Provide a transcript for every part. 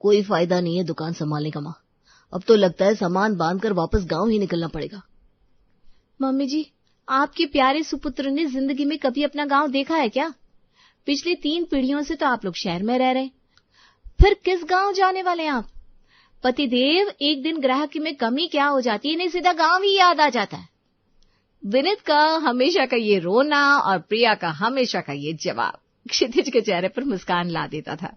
कोई फायदा नहीं है दुकान संभालने का माँ। अब तो लगता है सामान बांधकर वापस गांव ही निकलना पड़ेगा। मम्मी जी, आपके प्यारे सुपुत्र ने जिंदगी में कभी अपना गांव देखा है क्या? पिछली 3 पीढ़ियों से तो आप लोग शहर में रह रहे हैं, फिर किस गांव जाने वाले हैं आप? पतिदेव एक दिन ग्राहक में कमी क्या हो जाती है, इन्हें सीधा गांव ही याद आ जाता है। विनीत का हमेशा का ये रोना और प्रिया का हमेशा का ये जवाब क्षितिज के चेहरे पर मुस्कान ला देता था।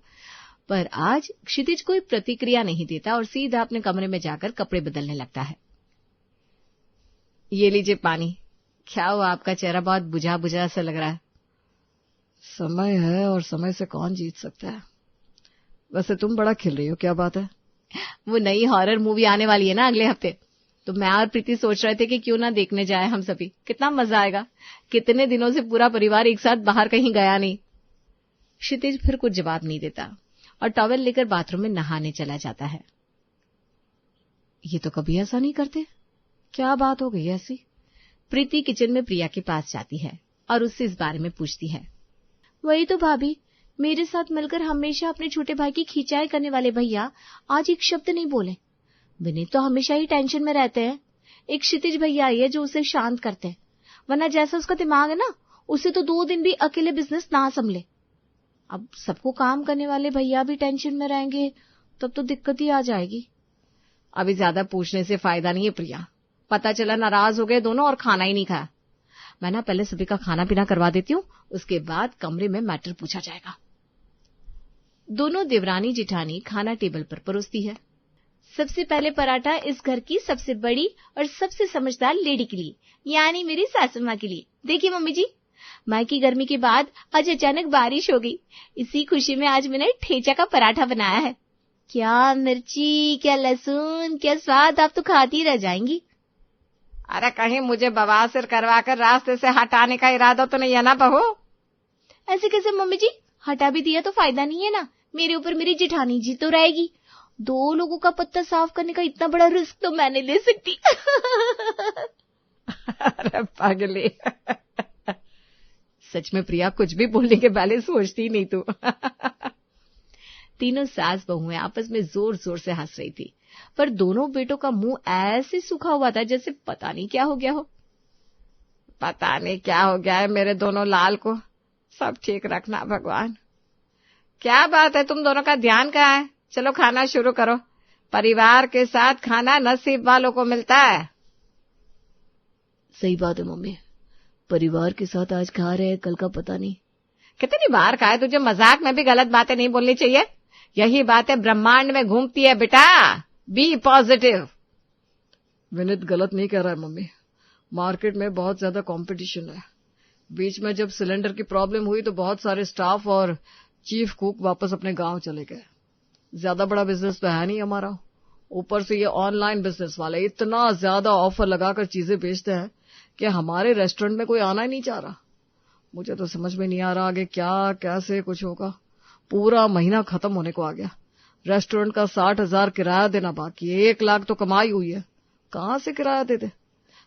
पर आज क्षितिज कोई प्रतिक्रिया नहीं देता और सीधा अपने कमरे में जाकर कपड़े बदलने लगता है। ये लीजिए पानी। क्या हुआ, आपका चेहरा बहुत बुझा बुझा सा लग रहा है। समय है और समय से कौन जीत सकता है। वैसे तुम बड़ा खिल रही हो, क्या बात है? वो नई हॉरर मूवी आने वाली है ना अगले हफ्ते, तो मैं और प्रीति सोच रहे थे कि क्यों ना देखने जाए हम सभी। कितना मजा आएगा। कितने दिनों से पूरा परिवार एक साथ बाहर कहीं गया नहीं। क्षितिज फिर कुछ जवाब नहीं देता और टॉवेल लेकर बाथरूम में नहाने चला जाता है। ये तो कभी ऐसा नहीं करते, क्या बात हो गई ऐसी? प्रीति किचन में प्रिया के पास जाती है और उससे इस बारे में पूछती है। वही तो भाभी, मेरे साथ मिलकर हमेशा अपने छोटे भाई की खिंचाई करने वाले भैया आज एक शब्द नहीं बोले। विनीत तो हमेशा ही टेंशन में रहते हैं। एक क्षितिज भैया आई है जो उसे शांत करते हैं, वरना जैसा उसका दिमाग है ना, उसे तो 2 दिन भी अकेले बिजनेस ना संभले। अब सबको काम करने वाले भैया भी टेंशन में रहेंगे तब तो दिक्कत ही आ जाएगी। अभी ज्यादा पूछने से फायदा नहीं है प्रिया। पता चला नाराज हो गए दोनों और खाना ही नहीं खाया। मैं ना पहले सभी का खाना पीना करवा देती हूँ, उसके बाद कमरे में मैटर पूछा जाएगा। दोनों देवरानी जिठानी खाना टेबल पर परोसती है। सबसे पहले पराठा इस घर की सबसे बड़ी और सबसे समझदार लेडी के लिए, यानी मेरी सासू माँ के लिए। देखिए मम्मी जी, माँ की गर्मी के बाद आज अचानक बारिश हो गई। इसी खुशी में आज मैंने ठेचा का पराठा बनाया है। क्या मिर्ची, क्या लहसुन, क्या स्वाद, आप तो खाती रह जाएंगी। अरे कहीं मुझे बवासीर करवाकर रास्ते से हटाने का इरादा तो नहीं है ना बहू? ऐसे कैसे मम्मी जी, हटा भी दिया तो फायदा नहीं है ना। मेरे ऊपर मेरी जिठानी जी तो रहेगी। 2 लोगों का पत्ता साफ करने का इतना बड़ा रिस्क तो मैं नहीं ले सकती। अरे पागली। सच में प्रिया, कुछ भी बोलने के पहले सोचती नहीं तू। तीनों सास बहुएं आपस में जोर जोर से हंस रही थी, पर दोनों बेटों का मुंह ऐसे सूखा हुआ था जैसे पता नहीं क्या हो गया हो। पता नहीं क्या हो गया है मेरे दोनों लाल को। सब ठीक रखना भगवान। क्या बात है, तुम दोनों का ध्यान कहाँ है? चलो खाना शुरू करो। परिवार के साथ खाना नसीब वालों को मिलता है। सही बात है मम्मी, परिवार के साथ आज खा रहे हैं, कल का पता नहीं। कितनी बार कहा है तुझे मजाक में भी गलत बातें नहीं बोलनी चाहिए। यही बातें ब्रह्मांड में घूमती है बेटा। B positive. विनीत गलत नहीं कह रहा है मम्मी, मार्केट में बहुत ज्यादा कंपटीशन है। बीच में जब सिलेंडर की प्रॉब्लम हुई तो बहुत सारे स्टाफ और चीफ कुक वापस अपने गांव चले गए। ज्यादा बड़ा बिजनेस तो है नहीं हमारा, ऊपर से ये ऑनलाइन बिजनेस वाले इतना ज्यादा ऑफर लगाकर चीजें बेचते हैं कि हमारे रेस्टोरेंट में कोई आना ही नहीं चाह रहा। मुझे तो समझ में नहीं आ रहा आगे क्या कैसे कुछ होगा। पूरा महीना खत्म होने को आ गया। रेस्टोरेंट का 60,000 किराया देना बाकी है। 1 लाख तो कमाई हुई है, कहाँ से किराया दे दे।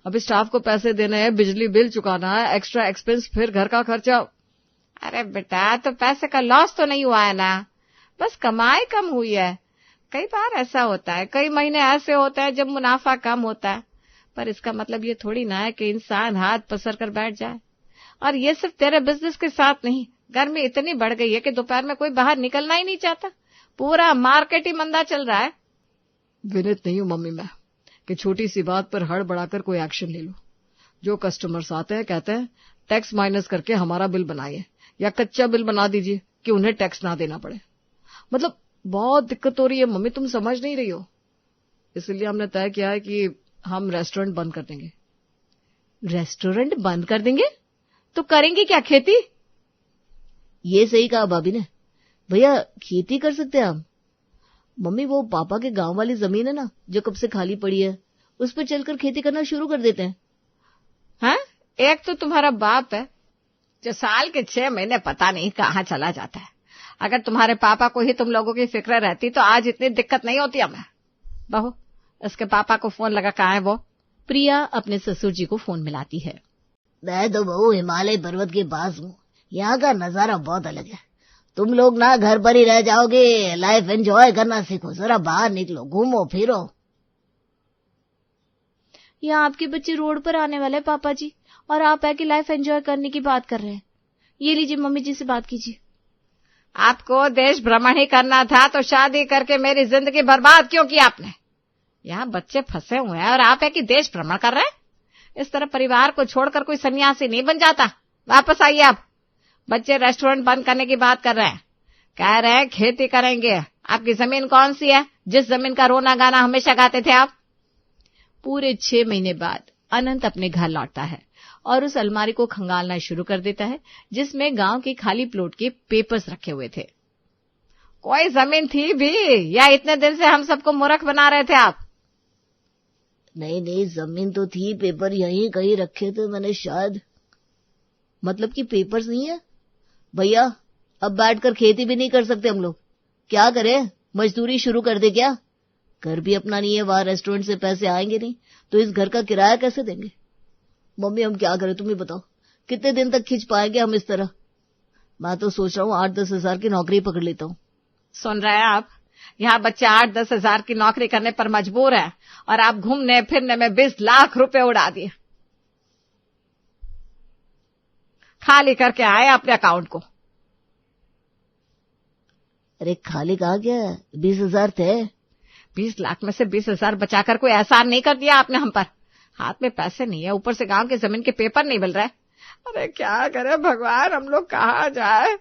अभी स्टाफ को पैसे देने हैं, बिजली बिल चुकाना है, एक्स्ट्रा एक्सपेंस, फिर घर का खर्चा। अरे बेटा, तो पैसे का लॉस तो नहीं हुआ है ना, बस कमाई कम हुई है। कई बार ऐसा होता है, कई महीने ऐसे होते हैं जब मुनाफा कम होता है, पर इसका मतलब ये थोड़ी ना है कि इंसान हाथ पसर कर बैठ जाए। और ये सिर्फ तेरे बिजनेस के साथ नहीं, गर्मी इतनी बढ़ गई है कि दोपहर में कोई बाहर निकलना ही नहीं चाहता। पूरा मार्केट ही मंदा चल रहा है। विनीत नहीं हूं मम्मी मैं कि छोटी सी बात पर हड़बड़ाकर कोई एक्शन ले लो। जो कस्टमर्स आते हैं कहते हैं टैक्स माइनस करके हमारा बिल बनाइए या कच्चा बिल बना दीजिए कि उन्हें टैक्स ना देना पड़े। मतलब बहुत दिक्कत हो रही है मम्मी, तुम समझ नहीं रही हो। इसलिए हमने तय किया है कि हम रेस्टोरेंट बंद कर देंगे। रेस्टोरेंट बंद कर देंगे? तो करेंगे क्या, खेती? ये सही कहा भाभी ने। भैया खेती कर सकते हैं हम। मम्मी वो पापा के गांव वाली जमीन है ना जो कब से खाली पड़ी है, उस पर चलकर खेती करना शुरू कर देते हैं। हाँ, एक तो तुम्हारा बाप है जो साल के 6 महीने पता नहीं कहाँ चला जाता है। अगर तुम्हारे पापा को ही तुम लोगों की फिक्र रहती तो आज इतनी दिक्कत नहीं होती हमें। बहू, इसके पापा को फोन लगा, कहाँ है वो? प्रिया अपने ससुर जी को फोन मिलाती है। मैं तो बहू हिमालय पर्वत के पास हूँ, यहाँ का नजारा बहुत अलग है। तुम लोग ना घर पर ही रह जाओगे, लाइफ एंजॉय करना सीखो, जरा बाहर निकलो, घूमो फिरो। यहाँ आपके बच्चे रोड पर आने वाले हैं पापा जी, और आप है कि लाइफ एंजॉय करने की बात कर रहे हैं। ये लीजिए मम्मी जी से बात कीजिए। आपको देश भ्रमण ही करना था तो शादी करके मेरी जिंदगी बर्बाद क्यों की आपने? यहाँ बच्चे फंसे हुए हैं और आप है कि देश भ्रमण कर रहे हैं। इस तरह परिवार को छोड़कर कोई सन्यासी नहीं बन जाता। वापस आइए आप। बच्चे रेस्टोरेंट बंद करने की बात कर रहे हैं, कह रहे हैं खेती करेंगे। आपकी जमीन कौन सी है जिस जमीन का रोना गाना हमेशा गाते थे आप? पूरे 6 महीने बाद अनंत अपने घर लौटता है और उस अलमारी को खंगालना शुरू कर देता है जिसमें गांव के खाली प्लॉट के पेपर्स रखे हुए थे। कोई जमीन थी भी या इतने दिन से हम सबको मूर्ख बना रहे थे आप? नहीं, जमीन तो थी, पेपर यहीं कहीं रखे थे मैंने शायद। मतलब कि पेपर्स नहीं है भैया? अब बैठकर खेती भी नहीं कर सकते हम लोग, क्या करें? मजदूरी शुरू कर दे क्या? घर भी अपना नहीं है, वहां रेस्टोरेंट से पैसे आएंगे नहीं तो इस घर का किराया कैसे देंगे? मम्मी हम क्या करें, तुम ही बताओ, कितने दिन तक खींच पाएंगे हम इस तरह? मैं तो सोच रहा हूँ 8-10 हजार की नौकरी पकड़ लेता हूँ। सुन रहे हैं आप? यहाँ बच्चे 8-10 हजार की नौकरी करने पर मजबूर है और आप घूमने फिरने में 20 लाख रुपए उड़ा दिए। खाली करके आए अपने अकाउंट को। अरे खाली कहा गया, 20 हजार थे। 20 लाख में से 20 हजार बचाकर कोई एहसान नहीं कर दिया आपने हम पर। हाथ में पैसे नहीं है, ऊपर से गांव के जमीन के पेपर नहीं मिल रहे। अरे क्या करे भगवान, हम लोग कहाँ जाए?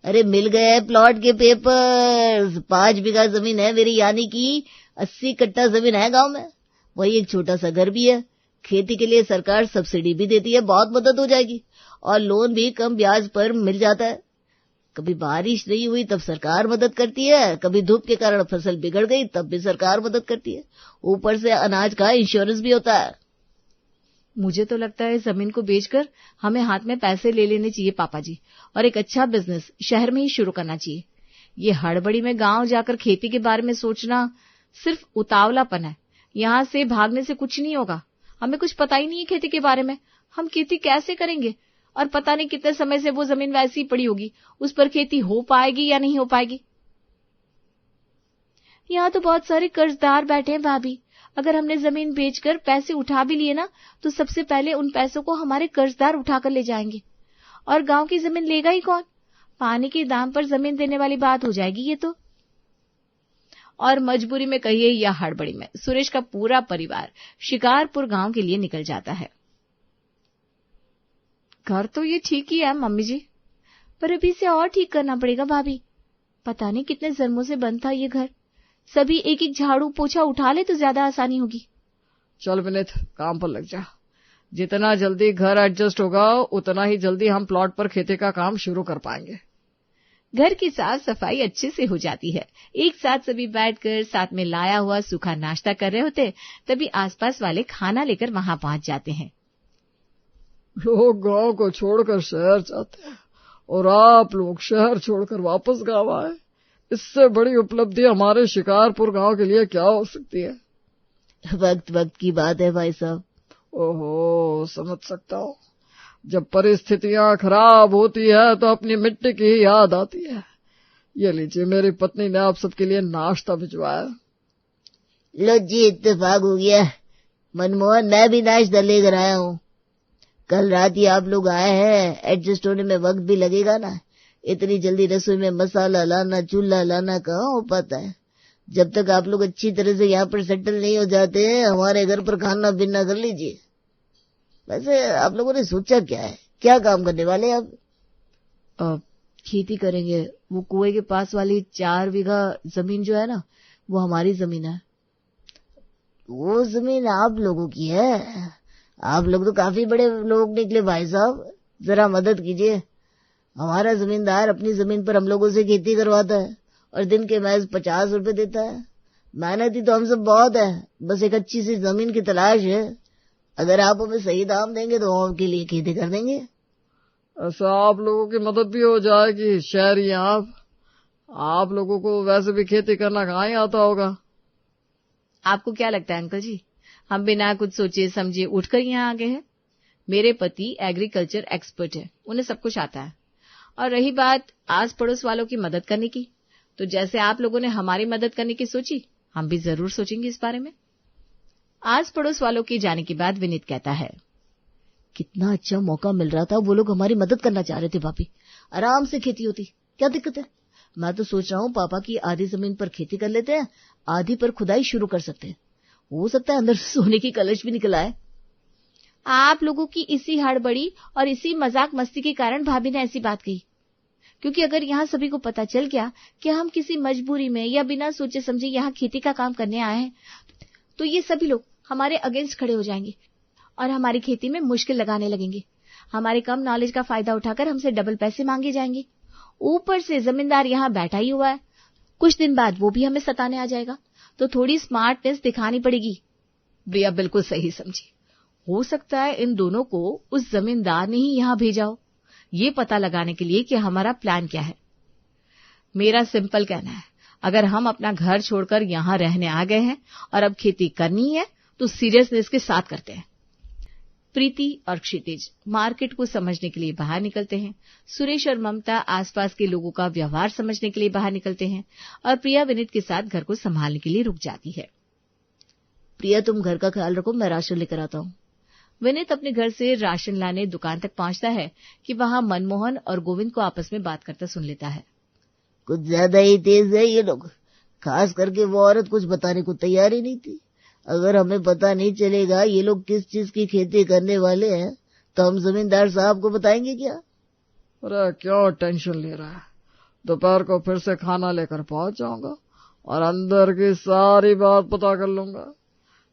अरे मिल गए प्लॉट के पेपर्स। 5 बीघा जमीन है मेरी, यानी कि 80 कट्टा जमीन है गांव में। वही एक छोटा सा घर भी है। खेती के लिए सरकार सब्सिडी भी देती है, बहुत मदद हो जाएगी, और लोन भी कम ब्याज पर मिल जाता है। कभी बारिश नहीं हुई तब सरकार मदद करती है, कभी धूप के कारण फसल बिगड़ गई तब भी सरकार मदद करती है। ऊपर से अनाज का इंश्योरेंस भी होता है। मुझे तो लगता है जमीन को बेचकर हमें हाथ में पैसे ले लेने चाहिए पापा जी, और एक अच्छा बिजनेस शहर में ही शुरू करना चाहिए। ये हड़बड़ी में गांव जाकर खेती के बारे में सोचना सिर्फ उतावलापन है। यहाँ से भागने से कुछ नहीं होगा। हमें कुछ पता ही नहीं है खेती के बारे में। हम खेती कैसे करेंगे? और पता नहीं कितने समय से वो जमीन वैसी ही पड़ी होगी, उस पर खेती हो पाएगी या नहीं हो पाएगी। यहाँ तो बहुत सारे कर्जदार बैठे हैं भाभी। अगर हमने जमीन बेचकर पैसे उठा भी लिए ना, तो सबसे पहले उन पैसों को हमारे कर्जदार उठाकर ले जाएंगे, और गांव की जमीन लेगा ही कौन? पानी के दाम पर जमीन देने वाली बात हो जाएगी ये तो। और मजबूरी में कहिए या हड़बड़ी में, सुरेश का पूरा परिवार शिकारपुर गांव के लिए निकल जाता है। घर तो ये ठीक ही है मम्मी जी, पर अभी इसे और ठीक करना पड़ेगा भाभी। पता नहीं कितने जन्मों से बंद था ये घर। सभी एक एक झाड़ू पोछा उठा ले तो ज्यादा आसानी होगी। चल विनीत, काम पर लग जा। जितना जल्दी घर एडजस्ट होगा उतना ही जल्दी हम प्लॉट पर खेती का काम शुरू कर पाएंगे। घर की साफ सफाई अच्छे से हो जाती है। एक साथ सभी बैठकर साथ में लाया हुआ सूखा नाश्ता कर रहे होते, तभी आसपास वाले खाना लेकर वहां पहुंच जाते हैं। लोग गांव को छोड़कर शहर जाते हैं और आप लोग शहर छोड़कर वापस गांव आए। इससे बड़ी उपलब्धि हमारे शिकारपुर गांव के लिए क्या हो सकती है? वक्त वक्त की बात है भाई साहब। ओहो, समझ सकता हूँ। जब परिस्थितियां खराब होती है तो अपनी मिट्टी की ही याद आती है। ये लीजिए, मेरी पत्नी ने आप सबके लिए नाश्ता भिजवाया। लो जी, इत्तेफाक हो गया। मनमोहन, मैं भी नाश्ता लेकर आया हूँ। कल रात ही आप लोग आए हैं, एडजस्ट होने में वक्त भी लगेगा ना। इतनी जल्दी रसोई में मसाला लाना, चूल्हा लाना कहाँ हो पाता है। जब तक आप लोग अच्छी तरह से यहाँ पर सेटल नहीं हो जाते, हमारे घर पर खाना पीना कर लीजिए। वैसे आप लोगों ने सोचा क्या है, क्या काम करने वाले हैं आप? खेती करेंगे। वो कुएं के पास वाली 4 बीघा जमीन जो है ना, वो हमारी जमीन है। वो जमीन आप लोगों की है? आप लोग तो काफी बड़े लोग निकले भाई साहब, जरा मदद कीजिए। हमारा जमींदार अपनी जमीन पर हम लोगों से खेती करवाता है और दिन के महज 50 रुपए देता है। मेहनती तो हम सब बहुत है, बस एक अच्छी सी जमीन की तलाश है। अगर आप हमें सही दाम देंगे तो हम आपके लिए खेती कर देंगे। ऐसा आप लोगों की मदद भी हो जाएगी। शहरी आप लोगों को वैसे भी खेती करना कहाँ ही आता होगा। आपको क्या लगता है अंकल जी, हम बिना कुछ सोचे समझे उठकर यहाँ आ गए हैं? मेरे पति एग्रीकल्चर एक्सपर्ट है, उन्हें सब कुछ आता है। और रही बात आस पड़ोस वालों की मदद करने की, तो जैसे आप लोगों ने हमारी मदद करने की सोची, हम भी जरूर सोचेंगे इस बारे में। आस पड़ोस वालों के जाने के बाद विनीत कहता है, कितना अच्छा मौका मिल रहा था, वो लोग हमारी मदद करना चाह रहे थे भाभी। आराम से खेती होती, क्या दिक्कत है? मैं तो सोच रहा हूँ पापा की आधी जमीन पर खेती कर लेते हैं, आधी पर खुदाई शुरू कर सकते हैं। हो सकता है अंदर से सोने की कलश भी निकल आए। आप लोगों की इसी हड़बड़ी और इसी मजाक मस्ती के कारण भाभी ने ऐसी बात कही, क्योंकि अगर यहाँ सभी को पता चल गया कि हम किसी मजबूरी में या बिना सोचे समझे यहाँ खेती का काम करने आए हैं, तो ये सभी लोग हमारे अगेंस्ट खड़े हो जाएंगे और हमारी खेती में मुश्किल लगाने लगेंगे। हमारे कम नॉलेज का फायदा उठाकर हमसे डबल पैसे मांगे जाएंगे। ऊपर से जमींदार यहाँ बैठा ही हुआ है, कुछ दिन बाद वो भी हमें सताने आ जाएगा, तो थोड़ी स्मार्टनेस दिखानी पड़ेगी। प्रिया बिल्कुल सही समझी। हो सकता है इन दोनों को उस जमींदार ने ही यहाँ भेजा हो, ये पता लगाने के लिए कि हमारा प्लान क्या है। मेरा सिंपल कहना है, अगर हम अपना घर छोड़कर यहाँ रहने आ गए हैं और अब खेती करनी है तो सीरियसनेस के साथ करते हैं। प्रीति और क्षितिज मार्केट को समझने के लिए बाहर निकलते हैं। सुरेश और ममता आसपास के लोगों का व्यवहार समझने के लिए बाहर निकलते हैं और प्रिया विनीत के साथ घर को संभालने के लिए रुक जाती है। प्रिया तुम घर का ख्याल रखो, मैं राशन लेकर आता हूँ। विनीत अपने घर से राशन लाने दुकान तक पहुंचता है कि वहां मनमोहन और गोविंद को आपस में बात करता सुन लेता है। कुछ ज्यादा ही तेज है ये लोग, खास करके वो औरत कुछ बताने को तैयार ही नहीं थी। अगर हमें पता नहीं चलेगा ये लोग किस चीज की खेती करने वाले हैं तो हम जमींदार साहब को बताएंगे क्या? अरे क्यों टेंशन ले रहा है, दोपहर को फिर से खाना लेकर पहुंच जाऊंगा और अंदर की सारी बात पता कर लूंगा।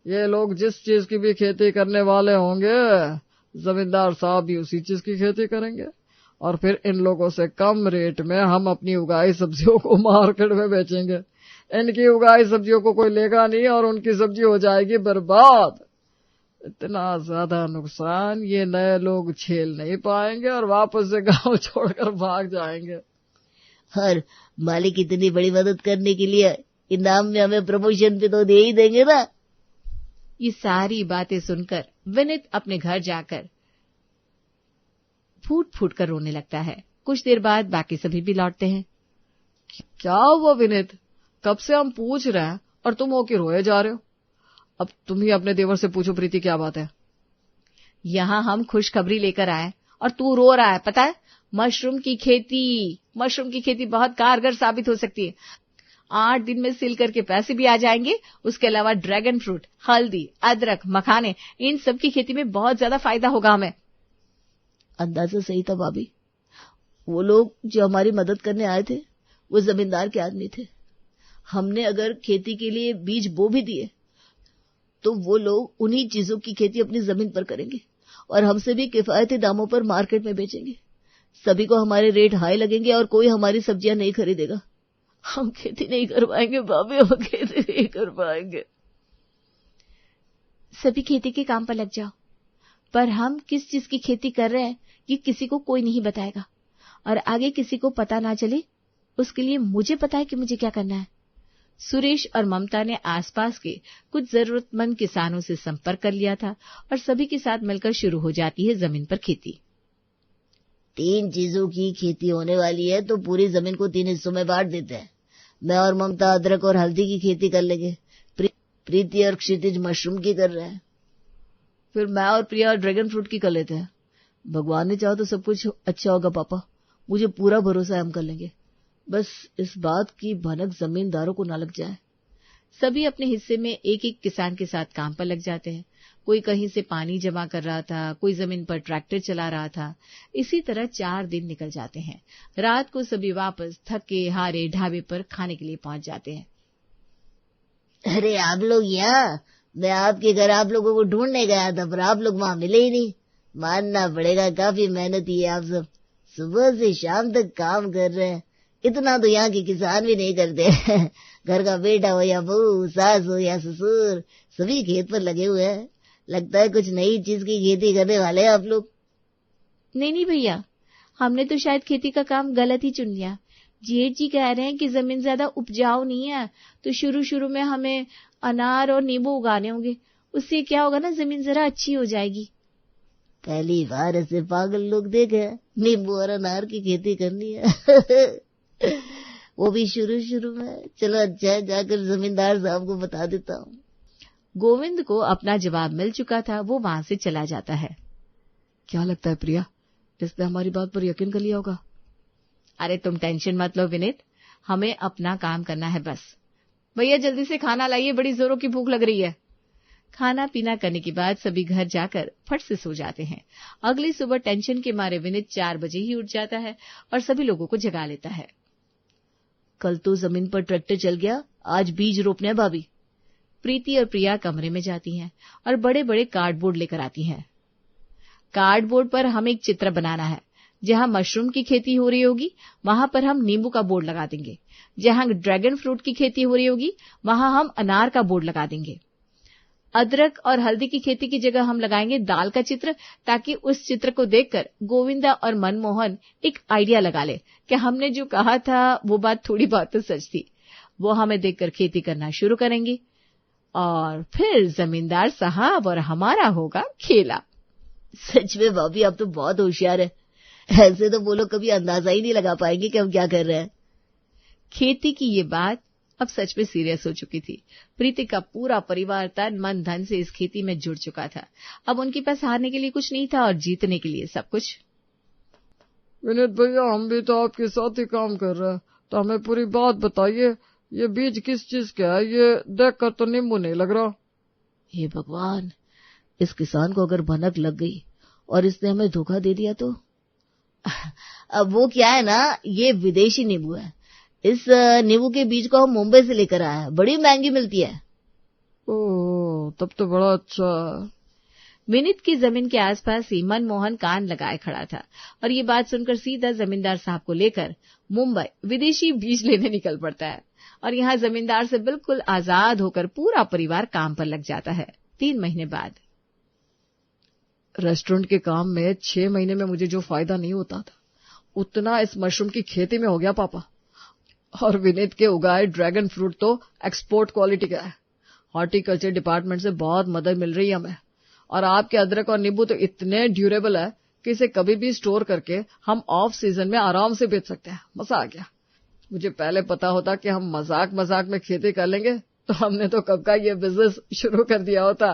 ये लोग जिस चीज की भी खेती करने वाले होंगे, जमींदार साहब भी उसी चीज की खेती करेंगे और फिर इन लोगों से कम रेट में हम अपनी उगाई सब्जियों को मार्केट में बेचेंगे। इनकी उगाई सब्जियों को कोई लेगा नहीं और उनकी सब्जी हो जाएगी बर्बाद। इतना ज्यादा नुकसान ये नए लोग झेल नहीं पाएंगे और वापस से गांव छोड़कर भाग जाएंगे। और मालिक इतनी बड़ी मदद करने के लिए इनाम में हमें प्रमोशन भी तो दे ही देंगे ना। ये सारी बातें सुनकर विनीत अपने घर जाकर फूट फूट कर रोने लगता है। कुछ देर बाद बाकी सभी भी लौटते हैं। क्या हुआ विनीत, कब से हम पूछ रहे हैं और तुम होके रोए जा रहे हो? अब तुम ही अपने देवर से पूछो प्रीति, क्या बात है? यहाँ हम खुशखबरी लेकर आए और तू रो रहा है। पता है, मशरूम की खेती बहुत कारगर साबित हो सकती है। 8 दिन में सिल करके पैसे भी आ जाएंगे। उसके अलावा ड्रैगन फ्रूट, हल्दी, अदरक, मखाने, इन सब की खेती में बहुत ज्यादा फायदा होगा हमें। अंदाजा सही था भाभी। वो लोग जो हमारी मदद करने आए थे वो जमींदार के आदमी थे। हमने अगर खेती के लिए बीज बो भी दिए तो वो लोग उन्हीं चीजों की खेती अपनी जमीन पर करेंगे और हमसे भी किफायती दामों पर मार्केट में बेचेंगे। सभी को हमारे रेट हाई लगेंगे और कोई हमारी सब्जियां नहीं खरीदेगा। हम खेती नहीं कर पाएंगे भाभी, हम खेती नहीं कर पाएंगे। सभी खेती के काम पर लग जाओ, पर हम किस चीज की खेती कर रहे हैं ये किसी को कोई नहीं बताएगा और आगे किसी को पता ना चले उसके लिए मुझे पता है कि मुझे क्या करना है। सुरेश और ममता ने आसपास के कुछ जरूरतमंद किसानों से संपर्क कर लिया था और सभी के साथ मिलकर शुरू हो जाती है जमीन पर खेती। 3 चीजों की खेती होने वाली है तो पूरी जमीन को 3 हिस्सों में बांट देते हैं। मैं और ममता अदरक और हल्दी की खेती कर लेंगे, प्रीति और क्षितिज मशरूम की कर रहे हैं, फिर मैं और प्रिया ड्रैगन फ्रूट की कर लेते हैं। भगवान ने चाहो तो सब कुछ अच्छा होगा पापा, मुझे पूरा भरोसा है हम कर लेंगे। बस इस बात की भनक जमींदारों को ना लग जाए। सभी अपने हिस्से में एक एक किसान के साथ काम पर लग जाते हैं। कोई कहीं से पानी जमा कर रहा था, कोई जमीन पर ट्रैक्टर चला रहा था। इसी तरह 4 दिन निकल जाते हैं। रात को सभी वापस थके हारे ढाबे पर खाने के लिए पहुंच जाते हैं। अरे आप लोग यहाँ, मैं आपके घर आप लोगों को ढूंढने गया था पर आप लोग वहां मिले ही नहीं। मानना पड़ेगा काफी मेहनती है आप सब, सुबह से शाम तक काम कर रहे हैं। इतना तो यहाँ के किसान भी नहीं करते। घर का बेटा हो या बहू, सास हो या ससुर, सभी खेत पर लगे हुए हैं। लगता है कुछ नई चीज की खेती करने वाले हैं आप लोग। नहीं भैया, हमने तो शायद खेती का काम गलत ही चुन लिया। जेठ जी कह रहे हैं कि जमीन ज्यादा उपजाऊ नहीं है तो शुरू में हमें अनार और नींबू उगाने होंगे। उससे क्या होगा ना, जमीन जरा अच्छी हो जाएगी। पहली बार ऐसे पागल लोग देखे, नींबू और अनार की खेती करनी है। वो भी शुरू शुरू में। चलो अच्छा है, जाकर जमींदार साहब को बता देता हूँ। गोविंद को अपना जवाब मिल चुका था, वो वहां से चला जाता है। क्या लगता है प्रिया, इसने हमारी बात पर यकीन कर लिया होगा? अरे तुम टेंशन मत लो विनीत, हमें अपना काम करना है बस। भैया जल्दी से खाना लाइए, बड़ी जोरों की भूख लग रही है। खाना पीना करने के बाद सभी घर जाकर फट से सो जाते हैं। अगली सुबह टेंशन के मारे विनीत 4 बजे ही उठ जाता है और सभी लोगों को जगा लेता है। कल तो जमीन पर ट्रैक्टर चल गया, आज बीज रोपने हैं भाभी। प्रीति और प्रिया कमरे में जाती हैं और बड़े बड़े कार्डबोर्ड लेकर आती हैं। कार्डबोर्ड पर हमें एक चित्र बनाना है। जहां मशरूम की खेती हो रही होगी वहां पर हम नींबू का बोर्ड लगा देंगे। जहां ड्रैगन फ्रूट की खेती हो रही होगी वहां हम अनार का बोर्ड लगा देंगे। अदरक और हल्दी की खेती की जगह हम लगाएंगे दाल का चित्र, ताकि उस चित्र को देखकर गोविंदा और मनमोहन एक आइडिया लगा ले कि हमने जो कहा था वो बात थोड़ी बहुत तो सच थी। वो हमें देखकर खेती करना शुरू करेंगे और फिर जमींदार साहब और हमारा होगा खेला। सच में भाभी आप तो बहुत होशियार है, ऐसे तो वो लोग कभी अंदाजा ही नहीं लगा पाएंगे कि हम क्या कर रहे हैं। खेती की ये बात अब सच में सीरियस हो चुकी थी। प्रीति का पूरा परिवार तन मन धन से इस खेती में जुड़ चुका था। अब उनके पास हारने के लिए कुछ नहीं था और जीतने के लिए सब कुछ। विनीत भैया, हम भी तो आपके साथ ही काम कर रहे हैं, तो हमें पूरी बात बताइए। ये बीज किस चीज का है? ये देखकर तो नींबू नहीं लग रहा। हे भगवान, इस किसान को अगर भनक लग गई और इसने हमें धोखा दे दिया तो। अब वो क्या है ना, ये विदेशी नींबू है। इस नींबू के बीज को हम मुंबई से लेकर आए हैं, बड़ी महंगी मिलती है। ओह, तब तो बड़ा अच्छा। विनीत की जमीन के आसपास ही मनमोहन कान लगाए खड़ा था और ये बात सुनकर सीधा जमींदार साहब को लेकर मुंबई विदेशी बीज लेने निकल पड़ता है और यहाँ जमींदार से बिल्कुल आजाद होकर पूरा परिवार काम पर लग जाता है। 3 महीने बाद रेस्टोरेंट के काम में 6 महीने में मुझे जो फायदा नहीं होता था, उतना इस मशरूम की खेती में हो गया पापा। और विनीत के उगाए ड्रैगन फ्रूट तो एक्सपोर्ट क्वालिटी का है। हॉर्टिकल्चर डिपार्टमेंट से बहुत मदद मिल रही है हमें। और आपके अदरक और नींबू तो इतने ड्यूरेबल है कि इसे कभी भी स्टोर करके हम ऑफ सीजन में आराम से बेच सकते हैं। मजा आ गया। मुझे पहले पता होता कि हम मजाक मजाक में खेती कर लेंगे तो हमने तो कब का ये बिजनेस शुरू कर दिया होता।